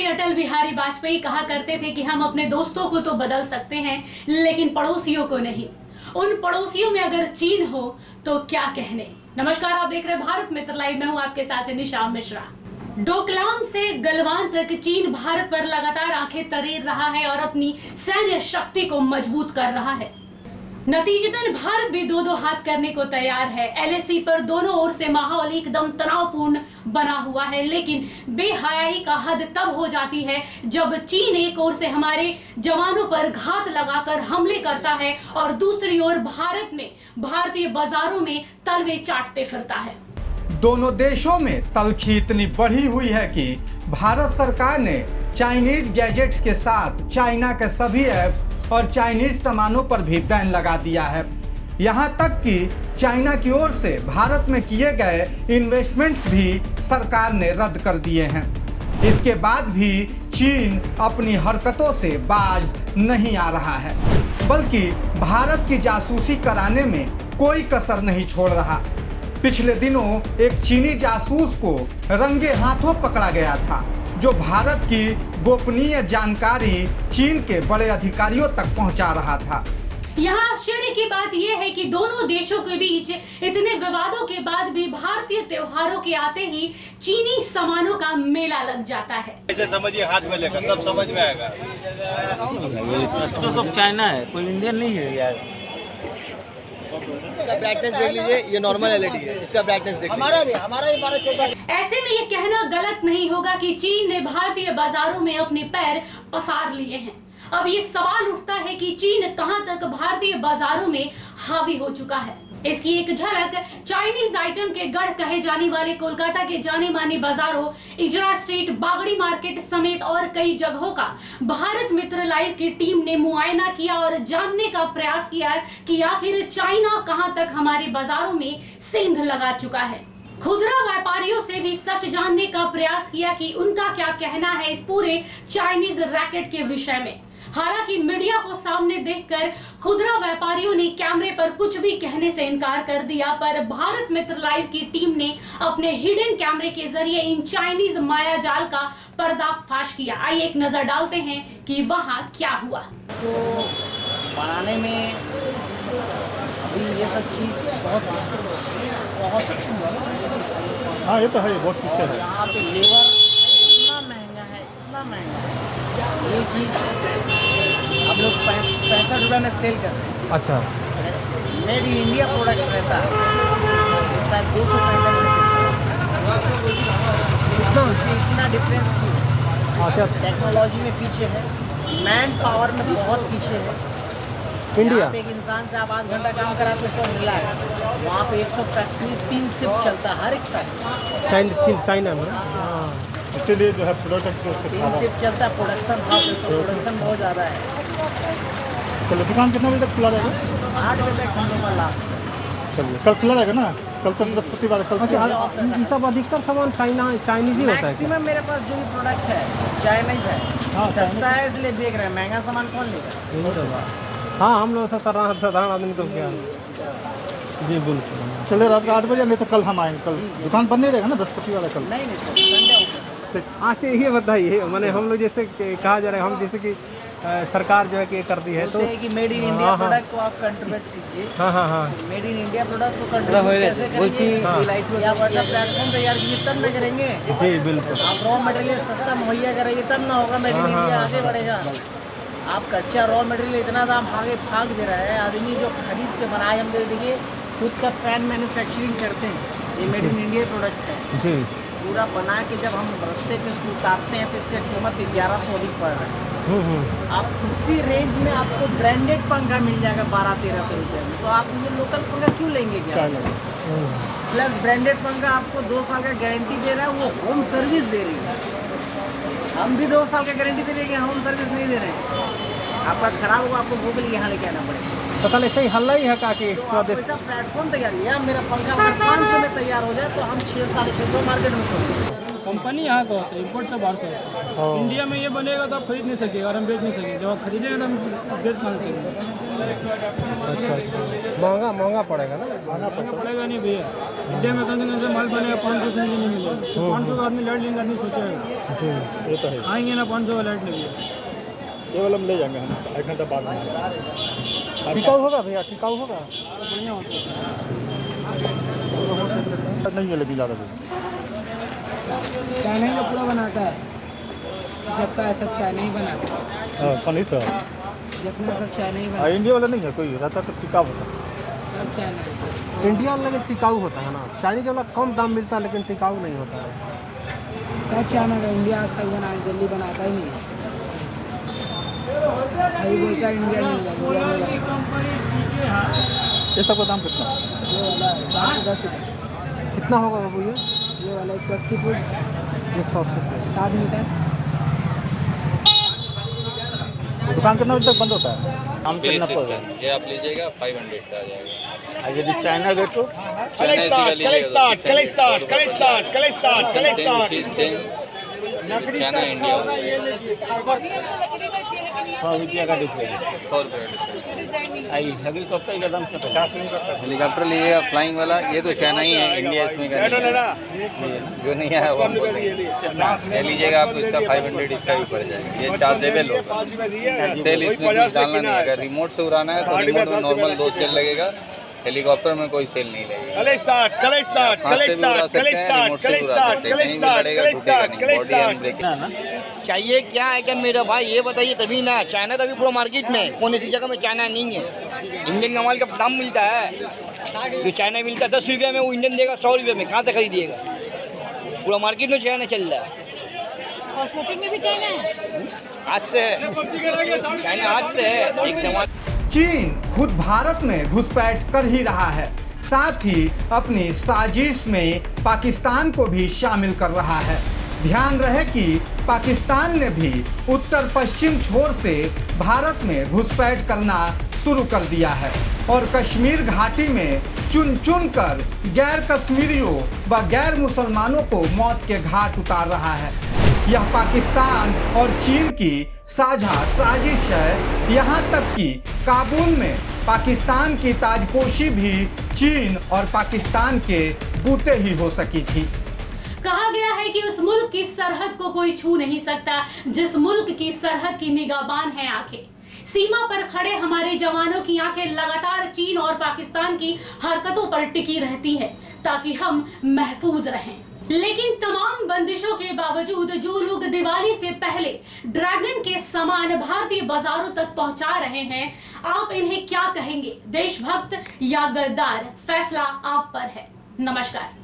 प्रधानमंत्री अटल बिहारी वाजपेयी कहा करते थे कि हम अपने दोस्तों को तो बदल सकते हैं लेकिन पड़ोसियों को नहीं। उन पड़ोसियों में अगर चीन हो तो क्या कहने। नमस्कार, आप देख रहे हैं भारत मित्र लाइव। मैं हूं आपके साथ निशा मिश्रा। डोकलाम से गलवान तक चीन भारत पर लगातार आंखें तरेर रहा है और अपनी सैन्य शक्ति को मजबूत कर रहा है। नतीजतन भारत भी दो हाथ करने को तैयार है। एलएसी पर दोनों ओर से माहौल एकदम तनावपूर्ण बना हुआ है, लेकिन बेहयाई का हद तब हो जाती है जब चीन एक ओर से हमारे जवानों पर घात लगाकर हमले करता है और दूसरी ओर भारत में भारतीय बाजारों में तलवे चाटते फिरता है। दोनों देशों में तलखी इतनी बढ़ी हुई है कि भारत सरकार ने चाइनीज गैजेट्स के साथ चाइना के सभी ऐप्स और चाइनीज सामानों पर भी बैन लगा दिया है। यहाँ तक कि चाइना की ओर से भारत में किए गए इन्वेस्टमेंट्स भी सरकार ने रद्द कर दिए हैं। इसके बाद भी चीन अपनी हरकतों से बाज नहीं आ रहा है, बल्कि भारत की जासूसी कराने में कोई कसर नहीं छोड़ रहा। पिछले दिनों एक चीनी जासूस को रंगे हाथों पकड़ा गया था, जो भारत की गोपनीय जानकारी चीन के बड़े अधिकारियों तक पहुंचा रहा था। यहाँ आश्चर्य की बात यह है कि दोनों देशों के बीच इतने विवादों के बाद भी भारतीय त्योहारों के आते ही चीनी सामानों का मेला लग जाता है। ऐसे समझिए, हाथ में लेकर तब समझ में आएगा। तो सब चाइना है, कोई इंडियन नहीं है यार। इसका ब्राइटनेस देख लीजिए, ये नॉर्मल एलईडी है। इसका ब्राइटनेस देख हमारा भी 12-14। ऐसे में ये कहना गलत नहीं होगा कि चीन ने भारतीय बाजारों में अपने पैर पसार लिए हैं। अब ये सवाल उठता है कि चीन कहां तक भारतीय बाजारों में हावी हो चुका है। इसकी एक झलक चाइनीज आइटम के गढ़ कहे जाने वाले कोलकाता के जाने माने बाजारों, इजरा स्ट्रीट, बागड़ी मार्केट समेत और कई जगहों का भारत मित्र लाइव की टीम ने मुआयना किया और जानने का प्रयास किया कि आखिर चाइना कहां तक हमारे बाजारों में सेंध लगा चुका है। खुदरा व्यापारियों से भी सच जानने का प्रयास किया कि उनका क्या कहना है इस पूरे चाइनीज रैकेट के विषय में। हालांकि मीडिया को सामने देखकर खुदरा व्यापारियों ने कैमरे पर कुछ भी कहने से इनकार कर दिया, पर भारत मित्र लाइव की टीम ने अपने हिडन कैमरे के जरिए इन चाइनीज माया जाल का पर्दाफाश किया। आइए एक नजर डालते हैं कि वहां क्या हुआ। तो बनाने में अभी ये सब चीज़ बहुत हाँ, ये तो है, बहुत पीछे है। यहाँ पे लेबर इतना महंगा है, इतना महंगा है। ये चीज़ हम लोग 65 रुपये में सेल करते हैं। अच्छा, मेड इन इंडिया प्रोडक्ट रहता है तो शायद 265 में सेल करते हैं। इतना डिफरेंस क्यों? अच्छा। टेक्नोलॉजी में पीछे है, मैन पावर में बहुत पीछे है। इंडिया पे एक इंसान से आप 8 घंटा काम करा तो इसको रिलैक्स। वहाँ पे एक तो फैक्ट्री 3 शिफ्ट चलता है, हर एक फैक्ट्री चाइना में। हाँ, इसीलिए जो है प्रोडक्ट 3 शिफ्ट चलता है। प्रोडक्शन था तो इसको प्रोडक्शन बहुत ज़्यादा है। चलो, दुकान कितने बजे तक खुला रहेगा? 8 बजे तक हम लोग का लास्ट। चलिए, कल खुला रहेगा ना? कल तो बृहस्पतिवार है। कल ये सब अधिकतर सामान चाइनीज ही होता है। मैक्सिमम मेरे पास जो भी प्रोडक्ट है चाइनीज है। हाँ, सस्ता है इसलिए बेच रहे हैं, महंगा सामान कौन लेगा? हाँ, हम लोग साधारण आदमी को क्या। जी बिल्कुल। चलिए, रात का 8 बजे, नहीं तो कल हम आएंगे। कल दुकान बंद नहीं रहेगा ना बृहस्पतिवार? कल नहीं सर, संडे होता है। अच्छा, ये बताइए, मैंने हम लोग जैसे कहा जा रहा है, हम जैसे कि सरकार जो है कि कर दी है तो कि मेड इन इंडिया प्रोडक्ट को आप कंट्रीब्यूट कीजिए। हाँ। मेड इन इंडिया प्रोडक्ट को कंट्रीब्यूट कैसे करेंगे? आप ऐसा प्लेटफॉर्म तैयार कीजिए तब न करेंगे। जी बिल्कुल। आप रॉ मटेरियल सस्ता मुहैया कराइए तब ना होगा मेड इन इंडिया आगे बढ़ेगा। आप कच्चा रॉ मटेरियल इतना दाम आगे भाग दे रहा है। आदमी जो खरीद के बनाए, हम देखिए खुद का पैन मैन्युफैक्चरिंग करते हैं, ये मेड इन इंडिया प्रोडक्ट है जी। पूरा बना के जब हम रास्ते पे इसको उतारते हैं तो इसका कीमत 1100 अधिक पड़ रहा है। आप इसी रेंज में आपको ब्रांडेड पंखा मिल जाएगा 1200-1300 रुपये में। तो आप ये लोकल पंखा क्यों लेंगे? क्या प्लस ब्रांडेड पंखा आपको 2 साल का गारंटी दे रहा है, वो होम सर्विस दे रही है। हम भी 2 साल का गारंटी दे रहे हैं, होम सर्विस नहीं दे रहे हैं। आपका खराब होगा, आपको गूगल यहाँ लेके आना पड़ेगा। पता नहीं सही हल्ला ही है काकि ऐसा प्लेटफॉर्म तैयार है। मेरा पंखा 500 में तैयार हो जाए तो हम 600-650 मार्केट में खोलेंगे। कंपनी यहाँ का होता है, इम्पोर्ट से बाहर से होता है। हाँ। इंडिया में ये बनेगा तो आप खरीद नहीं सकेगा और हम बेच नहीं सकेंगे। जब आप खरीदेंगे तो हम बेच कहाँ से सकेंगे? अच्छा महंगा पड़ेगा ना। महंगा पड़ेगा नहीं भैया। इंडिया में कम से माल बनेगा 500 से नहीं मिलेगा। 500 का आदमी लाइट लेंगे, आदमी सोचेगा जी ये तो है। आएंगे ना 500 का लाइट लेंगे। ये वाला हम ले जाएंगे हम 1 घंटा बाद में। टिकाऊ होगा भैया, टिकाऊ होगा? बढ़िया होता नहीं है लेकिन ज़्यादा चाइना ही कपड़ा बनाता है, सबका सब चाइना ही बनाता है। फनी सर जितना सब चाइना ही बनाता इंडिया वाला नहीं है कोई रहता तो टिकाऊ होता। है, सब चाइना ही। इंडिया वाला लेकिन टिकाऊ होता है ना, चाइनीज वाला कम दाम मिलता है लेकिन टिकाऊ नहीं होता है। सब चाइना का, इंडिया आज तक बना जल्दी बनाता ही नहीं है। अभी बोलता है इंडिया नहीं है, इंडिया में ये सबका दाम कितना ये वाला 410 रुपये, कितना होगा बाबू ये वाला 180 फुट 180 रुपये। 60 मीटर। दुकान कितना बजे तक बंद होता है? हम कितना पड़ेगा? ये आप लीजिएगा 500 का आ जाएगा। यदि चाइना गए तो चाइना इंडिया 100 रुपया का डिफरेंस। 100 रुपये। आई हेलीकॉप्टर का दाम कितना? हेलीकॉप्टर लीजिएगा फ्लाइंग वाला, ये तो चाइना ही है, इंडिया इसमें का नहीं है। जो नहीं है वो हम बोल देंगे। ये लीजिएगा आपको इसका 500 इसका भी पड़ जाएगा। ये चार्जेबल होगा, सेल इसमें कुछ डालना नहीं है। अगर रिमोट से उड़ाना है तो रिमोट में नॉर्मल 2 सेल लगेगा, हेलीकॉप्टर में कोई सेल नहीं लगेगा। हाथ से भी उड़ा सकते हैं, रिमोट से भी उड़ा सकते हैं, कहीं भी लड़ेगा टूटेगा नहीं। बॉडी हैंड ब्रेक चाहिए क्या है क्या मेरा भाई, ये बताइए तभी ना। चाइना तो अभी पूरा मार्केट में, कौन ऐसी जगह में चाइना नहीं है। इंडियन का माल का दाम मिलता है, जो चाइना मिलता है 10 रुपये में, वो इंडियन देगा 100 रुपये में। कहाँ तक खरीदिएगा? पूरा मार्केट में चाइना चल रहा है। कॉस्मेटिक में भी चाइना है। आज से है चाइना, आज से है एक समाज। चीन खुद भारत में घुसपैठ कर ही रहा है, साथ ही अपनी साजिश में पाकिस्तान को भी शामिल कर रहा है। ध्यान रहे कि पाकिस्तान ने भी उत्तर पश्चिम छोर से भारत में घुसपैठ करना शुरू कर दिया है और कश्मीर घाटी में चुन चुन कर गैर कश्मीरियों व गैर मुसलमानों को मौत के घाट उतार रहा है। यह पाकिस्तान और चीन की साझा साजिश है। यहाँ तक कि काबुल में पाकिस्तान की ताजपोशी भी चीन और पाकिस्तान के बूते ही हो सकी थी। कहा गया है कि उस मुल्क की सरहद को कोई छू नहीं सकता जिस मुल्क की सरहद की निगाहबान है आंखें। सीमा पर खड़े हमारे जवानों की आंखें लगातार चीन और पाकिस्तान की हरकतों पर टिकी रहती है ताकि हम महफूज रहें। लेकिन तमाम बंदिशों के बावजूद जो लोग दिवाली से पहले ड्रैगन के सामान भारतीय बाजारों तक पहुंचा रहे हैं, आप इन्हें क्या कहेंगे? देशभक्त या गद्दार? फैसला आप पर है। नमस्कार।